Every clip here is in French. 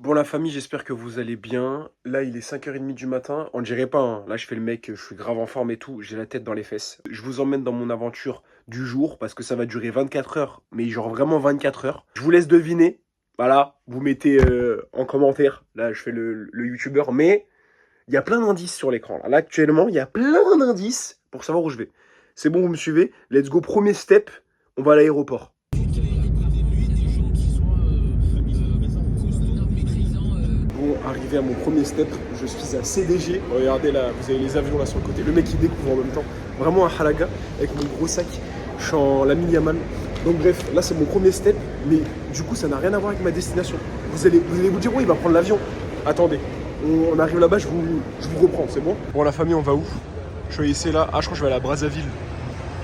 Bon la famille, j'espère que vous allez bien. Là, il est 5h30 du matin. On dirait pas, hein. Là, je fais le mec, je suis grave en forme et tout. J'ai la tête dans les fesses. Je vous emmène dans mon aventure du jour parce que ça va durer 24 heures. Mais genre vraiment 24 heures. Je vous laisse deviner. Voilà, vous mettez en commentaire. Là, je fais le youtubeur. Mais il y a plein d'indices sur l'écran. Là, actuellement, il y a plein d'indices pour savoir où je vais. C'est bon, vous me suivez? Let's go, premier step. On va à l'aéroport. Bon, arrivé à mon premier step, je suis à CDG. Regardez là, vous avez les avions là sur le côté. Le mec il découvre en même temps. Vraiment un halaga avec mon gros sac. Je suis en Lamine Yamal. Donc bref, là c'est mon premier step. Mais du coup, ça n'a rien à voir avec ma destination. Vous allez vous dire, oui, il va prendre l'avion. Attendez, on arrive là-bas, je vous reprends, c'est bon? Bon, la famille, on va où? Je vais essayer là. Ah, je crois que je vais aller à Brazzaville.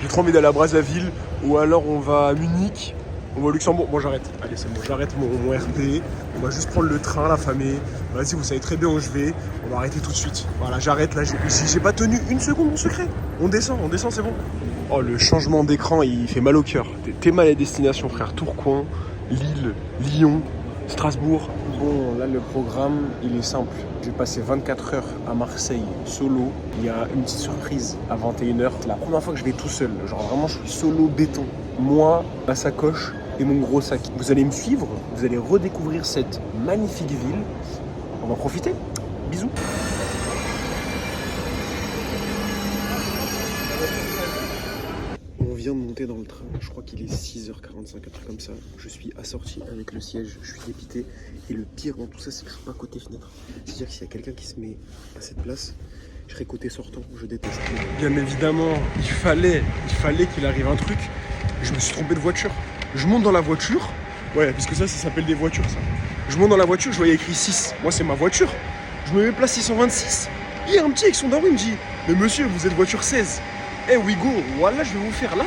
J'ai trop envie d'aller à Brazzaville. Ou alors on va à Munich. On va au Luxembourg. Bon, j'arrête. Allez, c'est bon, j'arrête mon RP. On va juste prendre le train, la famille. Vas-y, vous savez très bien où je vais. On va arrêter tout de suite. Voilà, j'arrête là. J'ai pas tenu une seconde mon secret. On descend, c'est bon. Oh, le changement d'écran, il fait mal au cœur. T'es mal à destination, frère. Tourcoing, Lille, Lyon, Strasbourg. Bon, là, le programme, il est simple. Je vais passer 24 heures à Marseille, solo. Il y a une petite surprise à 21h. C'est la première fois que je vais tout seul. Genre, vraiment, je suis solo béton. Moi, ma sacoche et mon gros sac. Vous allez me suivre, vous allez redécouvrir cette magnifique ville. On va profiter. Bisous. On vient de monter dans le train, je crois qu'il est 6h45, un truc comme ça. Je suis assorti avec le siège, je suis dépité. Et le pire dans tout ça, c'est que je suis pas côté fenêtre. C'est-à-dire que s'il y a quelqu'un qui se met à cette place, je serai côté sortant, je déteste. Bien évidemment, il fallait qu'il arrive un truc. Je me suis trompé de voiture. Je monte dans la voiture. Ouais, puisque ça s'appelle des voitures, ça. Je monte dans la voiture, je voyais écrit 6. Moi, c'est ma voiture. Je me mets place 626. Il y a un petit avec son daron, il me dit, mais monsieur, vous êtes voiture 16. Eh, we go. Voilà, je vais vous faire. Là,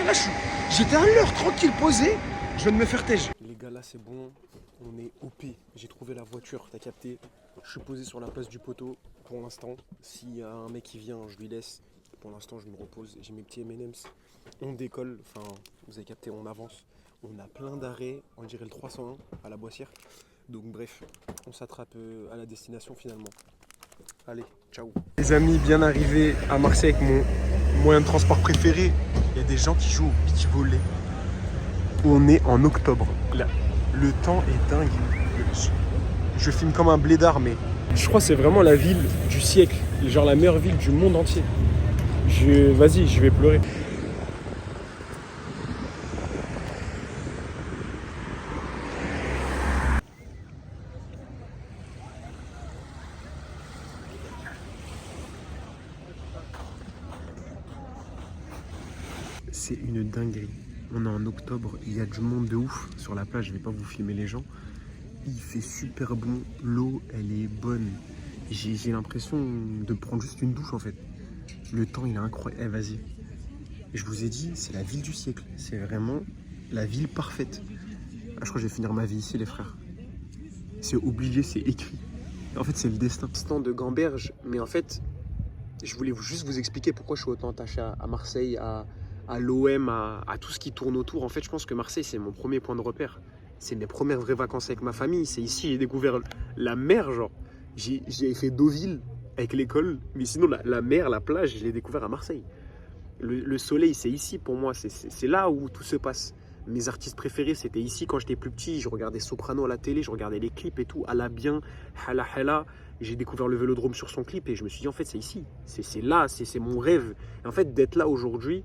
j'étais à l'heure, tranquille, posé. Je viens de me faire tège. Les gars, là, c'est bon. On est OP. J'ai trouvé la voiture, t'as capté. Je suis posé sur la place du poteau pour l'instant. S'il y a un mec qui vient, je lui laisse. Pour l'instant, je me repose. J'ai mes petits M&M's. On décolle. Enfin, vous avez capté, on avance. On a plein d'arrêts. On dirait le 301 à la Boissière. Donc, bref, on s'attrape à la destination finalement. Allez, ciao. Les amis, bien arrivés à Marseille avec mon moyen de transport préféré. Il y a des gens qui jouent au beach volley. On est en octobre. Là, le temps est dingue. Je filme comme un blédard, mais je crois que c'est vraiment la ville du siècle. Genre la meilleure ville du monde entier. Vas-y, je vais pleurer. C'est une dinguerie. On est en octobre, il y a du monde de ouf sur la plage. Je vais pas vous filmer les gens. Il fait super bon, l'eau elle est bonne. J'ai l'impression de prendre juste une douche en fait. Le temps il est incroyable. Eh vas-y. Je vous ai dit, c'est la ville du siècle. C'est vraiment la ville parfaite. Ah, je crois que je vais finir ma vie ici les frères. C'est obligé, c'est écrit. En fait c'est le destin. Stand de Gamberge, mais en fait, je voulais juste vous expliquer pourquoi je suis autant attaché à Marseille, à l'OM, à tout ce qui tourne autour. En fait, je pense que Marseille, c'est mon premier point de repère. C'est mes premières vraies vacances avec ma famille. C'est ici, j'ai découvert la mer, genre. J'ai fait Deauville avec l'école, mais sinon, la mer, la plage, je l'ai découvert à Marseille. Le soleil, c'est ici pour moi. C'est là où tout se passe. Mes artistes préférés, c'était ici quand j'étais plus petit. Je regardais Soprano à la télé, je regardais les clips et tout. Alla bien, Hala Hala. J'ai découvert le Vélodrome sur son clip et je me suis dit, en fait, c'est ici. C'est là, c'est mon rêve. Et en fait, d'être là aujourd'hui,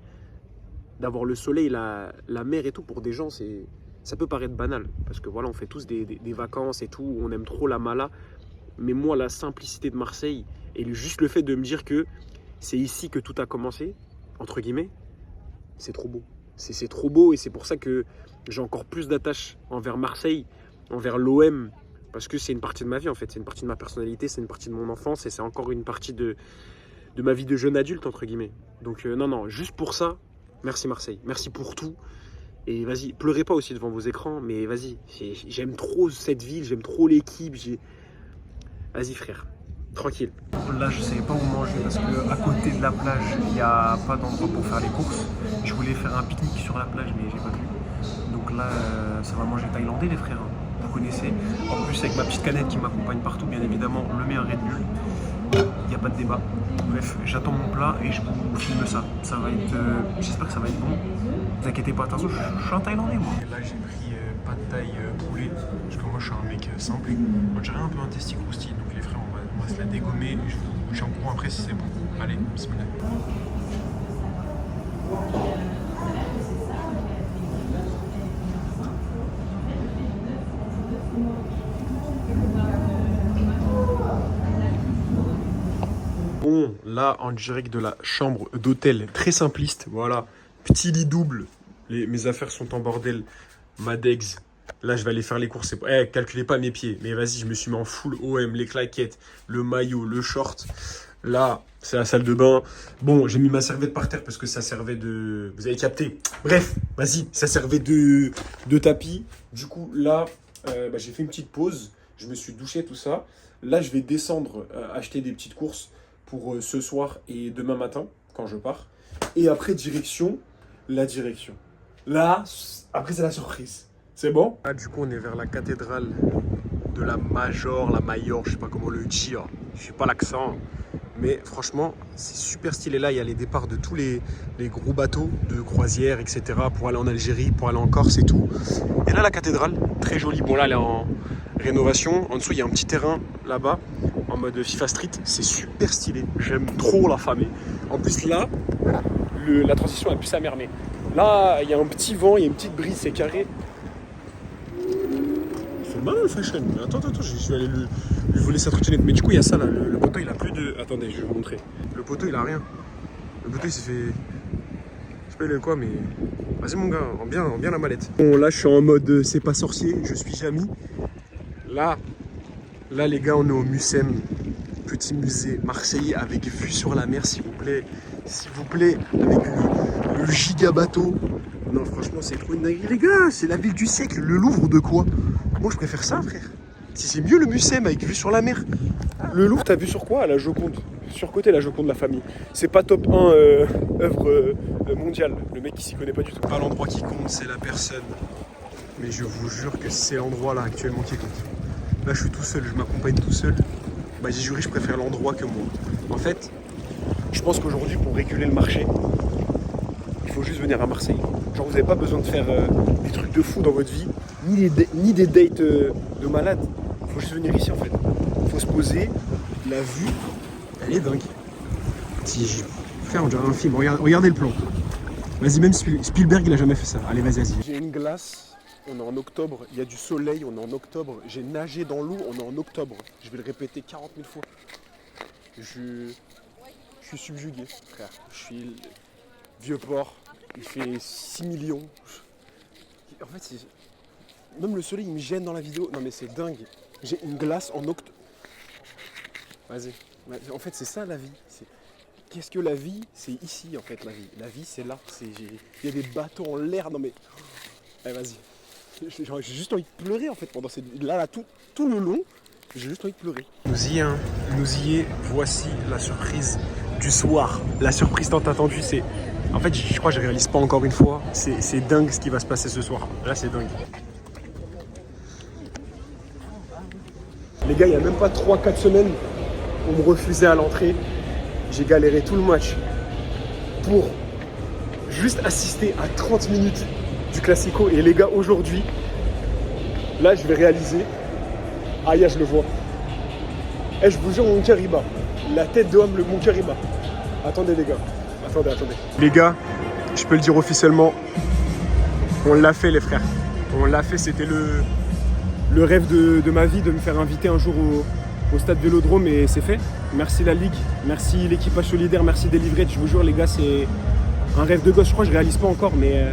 d'avoir le soleil, la mer et tout, pour des gens, ça peut paraître banal. Parce que voilà, on fait tous des vacances et tout, on aime trop la mala. Mais moi, la simplicité de Marseille, et juste le fait de me dire que c'est ici que tout a commencé, entre guillemets, c'est trop beau. C'est trop beau et c'est pour ça que j'ai encore plus d'attache envers Marseille, envers l'OM, parce que c'est une partie de ma vie en fait, c'est une partie de ma personnalité, c'est une partie de mon enfance et c'est encore une partie de ma vie de jeune adulte, entre guillemets. Donc non, juste pour ça, merci Marseille, merci pour tout. Et vas-y, pleurez pas aussi devant vos écrans, mais vas-y, j'aime trop cette ville, j'aime trop l'équipe, vas-y frère, tranquille. Là, je savais pas où manger parce que à côté de la plage, il n'y a pas d'endroit pour faire les courses. Je voulais faire un pique-nique sur la plage, mais j'ai pas pu. Donc là, ça va manger thaïlandais les frères. connaissez. En plus, avec ma petite canette qui m'accompagne partout, bien évidemment, le meilleur Red Bull. Il n'y a pas de débat. Bref, j'attends mon plat et je vous filme ça. Ça va être. J'espère que ça va être bon. Ne vous inquiétez pas, attention, je suis un Thaïlandais moi. Et là, j'ai pris pas de taille poulet. Parce que moi, je suis un mec simple. On dirait un peu un testi croustille. Donc, les frères, on va se la dégommer. Je vous tiens au courant après si c'est bon. Allez, bismillah. Bon, là, en direct de la chambre d'hôtel, très simpliste, voilà, petit lit double, mes affaires sont en bordel, ma degs, là, je vais aller faire les courses, calculez pas mes pieds, mais vas-y, je me suis mis en full OM, les claquettes, le maillot, le short, là, c'est la salle de bain, bon, j'ai mis ma serviette par terre parce que ça servait de, vous avez capté, bref, vas-y, ça servait de tapis, du coup, là, j'ai fait une petite pause, je me suis douché, tout ça, là, je vais descendre, acheter des petites courses, pour ce soir et demain matin, quand je pars. Et après, la direction. Là, après, c'est la surprise. C'est bon? Là, du coup, on est vers la cathédrale de la Mayor, je sais pas comment le dire. Je sais pas l'accent. Mais franchement, c'est super stylé. Là, il y a les départs de tous les gros bateaux de croisière, etc. pour aller en Algérie, pour aller en Corse et tout. Et là, la cathédrale, très jolie. Bon, là, elle est en rénovation. En dessous, il y a un petit terrain là-bas, en mode FIFA Street. C'est super stylé. J'aime trop la famille. En plus, là, la transition est plus sa mère. Mais là, il y a un petit vent, il y a une petite brise, c'est carré. C'est mal le fashion. Attends, je vais aller lui voler sa trottinette. Mais du coup, il y a ça là. Le poteau, il a plus de. Attendez, je vais vous montrer. Le poteau, il a rien. Le poteau, il s'est fait. Je sais pas le quoi, mais. Vas-y, mon gars, rends bien la mallette. Bon, là, je suis en mode c'est pas sorcier, je suis Jamy. Là, les gars, on est au Mucem. Petit musée marseillais avec vue sur la mer, s'il vous plaît. S'il vous plaît, avec le giga bateau. Non, franchement, c'est trop une dinguerie, les gars. C'est la ville du siècle. Le Louvre de quoi? Moi, je préfère ça, frère. Si c'est mieux le Mucem avec vue sur la mer. Le Louvre, t'as vu sur quoi? La Joconde. Surcoté la Joconde de la famille. C'est pas top 1 œuvre mondiale. Le mec, il s'y connaît pas du tout. Pas l'endroit qui compte, c'est la personne. Mais je vous jure que c'est l'endroit là actuellement qui compte. Là, je suis tout seul, je m'accompagne tout seul. Bah, j'ai juré, je préfère l'endroit que moi. En fait, je pense qu'aujourd'hui, pour réguler le marché, il faut juste venir à Marseille. Genre, vous n'avez pas besoin de faire des trucs de fou dans votre vie, ni des dates de malade. Il faut juste venir ici, en fait. Il faut se poser. La vue, elle est dingue. Frère, on dirait un film. Regardez le plan. Vas-y, même Spielberg, il a jamais fait ça. Allez, vas-y. J'ai une glace. On est en octobre, il y a du soleil, on est en octobre. J'ai nagé dans l'eau, on est en octobre. Je vais le répéter 40 000 fois. Je suis subjugué, frère. Je suis vieux port, il fait 6 millions. En fait, même le soleil, il me gêne dans la vidéo. Non mais c'est dingue. J'ai une glace en octobre. Vas-y. En fait, c'est ça la vie. Qu'est-ce que la vie? C'est ici, en fait, la vie. La vie, c'est là. Il y a des bateaux en l'air. Non mais... Allez, vas-y. J'ai juste envie de pleurer en fait pendant cette... Là, tout le long, j'ai juste envie de pleurer. Nous y est, voici la surprise du soir. La surprise tant attendue, c'est... En fait, je crois que je réalise pas encore une fois. C'est dingue ce qui va se passer ce soir. Là, c'est dingue. Les gars, il n'y a même pas 3-4 semaines, on me refusait à l'entrée. J'ai galéré tout le match pour juste assister à 30 minutes du Classico. Et les gars, aujourd'hui, là, je vais réaliser. Aïe, je le vois. Et je vous jure, mon cœur, il bat. La tête de homme, mon cœur, il bat. Attendez, les gars. Attendez. Les gars, je peux le dire officiellement, on l'a fait, les frères. On l'a fait, c'était le rêve de ma vie de me faire inviter un jour au stade Vélodrome et c'est fait. Merci la Ligue, merci l'équipage solidaire, merci Delivrette. Je vous jure, les gars, c'est un rêve de gosse. Je crois que je réalise pas encore, mais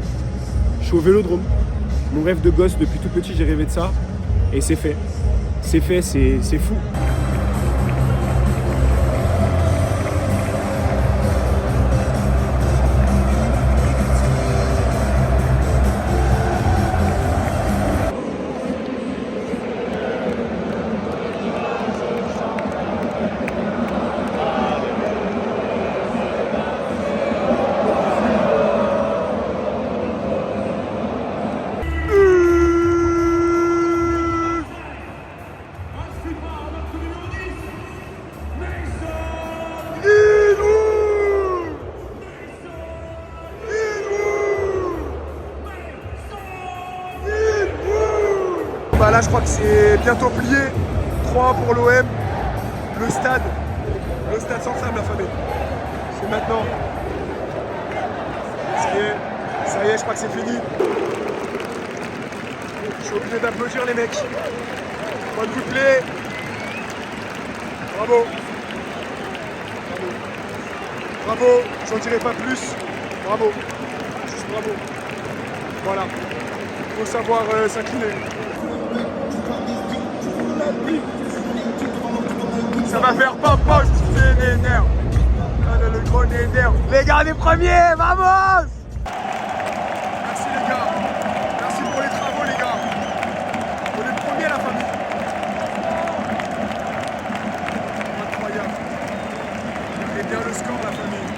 je suis au Vélodrome. Mon rêve de gosse, depuis tout petit, j'ai rêvé de ça et c'est fait. C'est fait, c'est fou. Là, je crois que c'est bientôt plié. 3-1 pour l'OM. Le stade s'enflamme, la famille. C'est maintenant. Ça y est, je crois que c'est fini. Je suis obligé d'applaudir les mecs. Bonne vous plaît. Bravo. Bravo, j'en dirai pas plus. Bravo. Juste bravo. Voilà. Il faut savoir s'incliner. Ça va faire papa, c'est les nerfs. Le gros nerf. Les gars, les premiers, vamos! Merci les gars. Merci pour les travaux les gars. On est premiers la famille. Incroyable. Et bien le score la famille.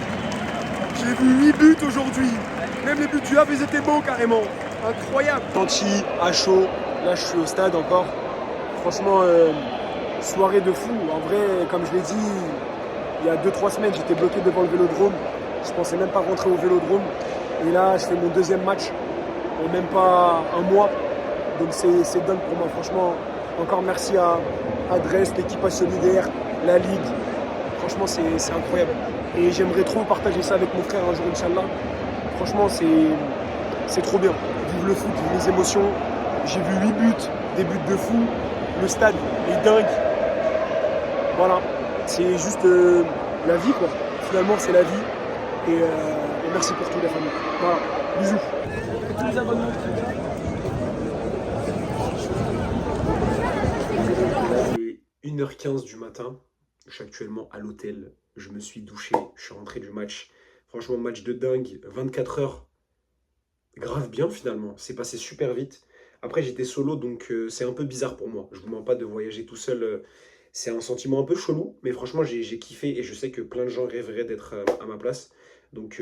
J'ai vu 8 buts aujourd'hui. Même les buts du Havre, ils étaient beaux carrément. Incroyable. Tanti, à chaud. Là je suis au stade encore. Franchement, soirée de fou. En vrai, comme je l'ai dit, il y a 2-3 semaines, j'étais bloqué devant le Vélodrome. Je pensais même pas rentrer au Vélodrome. Et là, je fais mon deuxième match en même pas un mois. Donc c'est dingue pour moi. Franchement, encore merci à Adresse, l'équipe solidaire, la Ligue. Franchement, c'est incroyable. Et j'aimerais trop partager ça avec mon frère un jour, Inch'Allah. Franchement, c'est trop bien. Vive le foot, vive les émotions. J'ai vu 8 buts, des buts de fou. Le stade est dingue. Voilà. C'est juste la vie, quoi. Finalement, c'est la vie. Et merci pour tout, la famille. Voilà. Bisous. Il est 1h15 du matin. Je suis actuellement à l'hôtel. Je me suis douché. Je suis rentré du match. Franchement, match de dingue. 24 heures. Grave bien, finalement. C'est passé super vite. Après, j'étais solo, donc c'est un peu bizarre pour moi. Je vous mens pas de voyager tout seul. C'est un sentiment un peu chelou, mais franchement, j'ai kiffé et je sais que plein de gens rêveraient d'être à ma place. Donc,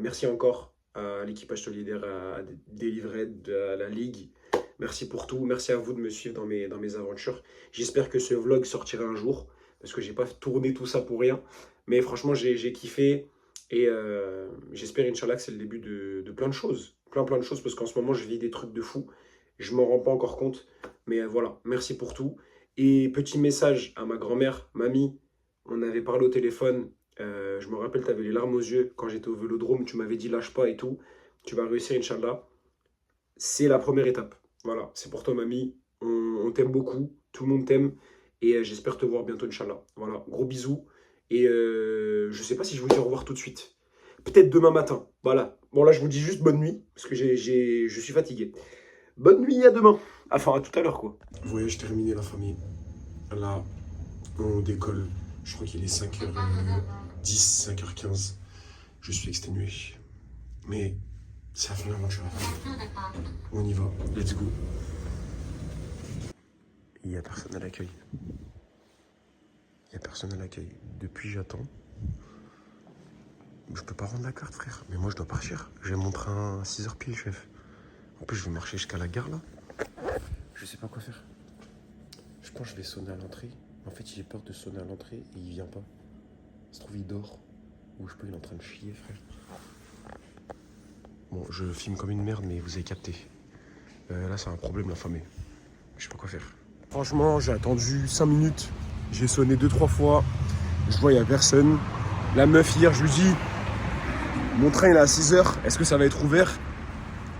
merci encore à l'équipage solidaire, à Delivered, à la Ligue. Merci pour tout. Merci à vous de me suivre dans mes aventures. J'espère que ce vlog sortira un jour, parce que j'ai pas tourné tout ça pour rien. Mais franchement, j'ai kiffé et j'espère, Inch'Allah, que c'est le début de plein de choses. Plein de choses, parce qu'en ce moment, je vis des trucs de fou. Je m'en rends pas encore compte. Mais voilà, merci pour tout. Et petit message à ma grand-mère, mamie, on avait parlé au téléphone, je me rappelle, tu avais les larmes aux yeux quand j'étais au Vélodrome, tu m'avais dit lâche pas et tout, tu vas réussir Inch'Allah. C'est la première étape, voilà, c'est pour toi mamie, on t'aime beaucoup, tout le monde t'aime et j'espère te voir bientôt Inch'Allah. Voilà, gros bisous et je sais pas si je vous dis au revoir tout de suite, peut-être demain matin, voilà. Bon là je vous dis juste bonne nuit parce que je suis fatigué. Bonne nuit, à demain. Enfin, à tout à l'heure, quoi. Voyage terminé, la famille. Là, on décolle. Je crois qu'il est 5h10, 5h15. Je suis exténué. Mais c'est la fin de l'aventure, la famille. On y va. Let's go. Il n'y a personne à l'accueil. Il n'y a personne à l'accueil. Depuis, j'attends. Je peux pas rendre la carte, frère. Mais moi, je dois partir. J'ai mon train à 6h pile, chef. En plus, je vais marcher jusqu'à la gare, là. Je sais pas quoi faire. Je pense que je vais sonner à l'entrée. En fait, j'ai peur de sonner à l'entrée et il vient pas. Ça se trouve, il dort. Ou je peux, il est en train de chier, frère. Bon, je filme comme une merde, mais vous avez capté. Là, c'est un problème, la famille. Je sais pas quoi faire. Franchement, j'ai attendu 5 minutes. J'ai sonné 2-3 fois. Je vois, il n'y a personne. La meuf, hier, je lui dis, mon train, il est à 6h. Est-ce que ça va être ouvert?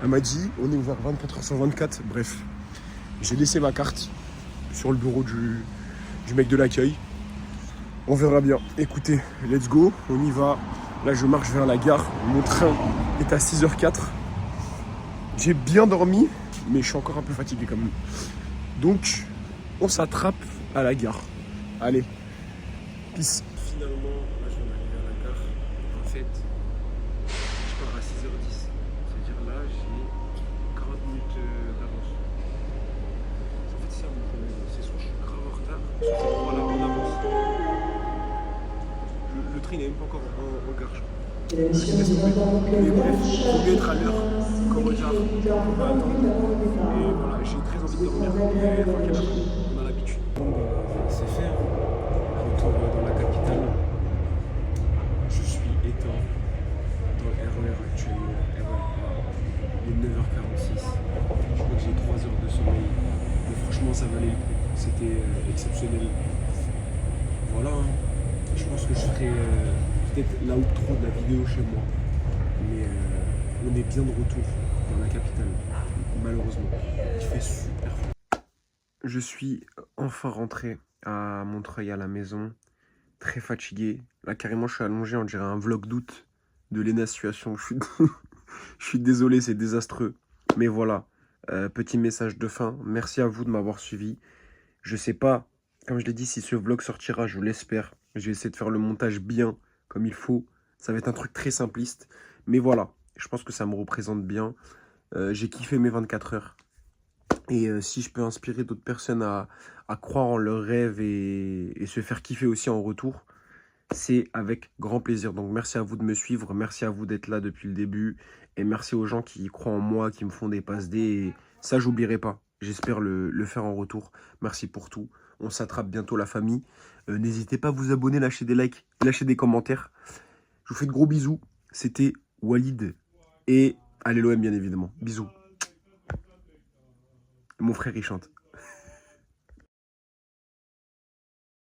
Elle m'a dit, on est ouvert 24h sur 24. Bref, j'ai laissé ma carte sur le bureau du mec de l'accueil. On verra bien. Écoutez, let's go, on y va. Là, je marche vers la gare. Mon train est à 6h04. J'ai bien dormi, mais je suis encore un peu fatigué quand même. Donc, on s'attrape à la gare. Allez, peace. Finalement, là, je viens d'arriver à la gare. En fait, je pars à 6h10. C'est-à-dire là, j'ai 40 minutes d'avance. En fait, c'est ça mon problème. C'est soit je suis grave en retard, soit je suis voilà, en avance. Le train n'est même pas encore en gare. Mais bref, il faut bien être à l'heure, comme au retard, on va attendre. Et voilà, j'ai très envie de dormir, mais faut qu'il y ait on a l'habitude. Bon, c'est fait, hein. Retour dans la capitale. Je suis éteint dans le RER actuellement, RER A. Il est 9h46. Je crois que j'ai 3 heures de sommeil. Mais franchement, franchement, ça valait le coup. C'était exceptionnel. Voilà, hein. Je pense que je ferai peut-être l'outro de la vidéo chez moi. Mais on est bien de retour dans la capitale, malheureusement. Il fait super froid. Je suis enfin rentré à Montreuil à la maison, très fatigué. Là, carrément, je suis allongé, on dirait un vlog d'août de Lena Situation. Je suis désolé, c'est désastreux. Mais voilà, petit message de fin. Merci à vous de m'avoir suivi. Je sais pas, comme je l'ai dit, si ce vlog sortira, je l'espère. Je vais essayer de faire le montage bien, comme il faut. Ça va être un truc très simpliste. Mais voilà, je pense que ça me représente bien. J'ai kiffé mes 24 heures. Et si je peux inspirer d'autres personnes à croire en leurs rêves et se faire kiffer aussi en retour, c'est avec grand plaisir. Donc merci à vous de me suivre, merci à vous d'être là depuis le début. Et merci aux gens qui croient en moi, qui me font des passes D. Et ça, j'oublierai pas. J'espère le faire en retour. Merci pour tout. On s'attrape bientôt la famille. N'hésitez pas à vous abonner, lâcher des likes, lâcher des commentaires. Je vous fais de gros bisous. C'était Walid. Et allez l'OM bien évidemment. Bisous. Mon frère, il chante.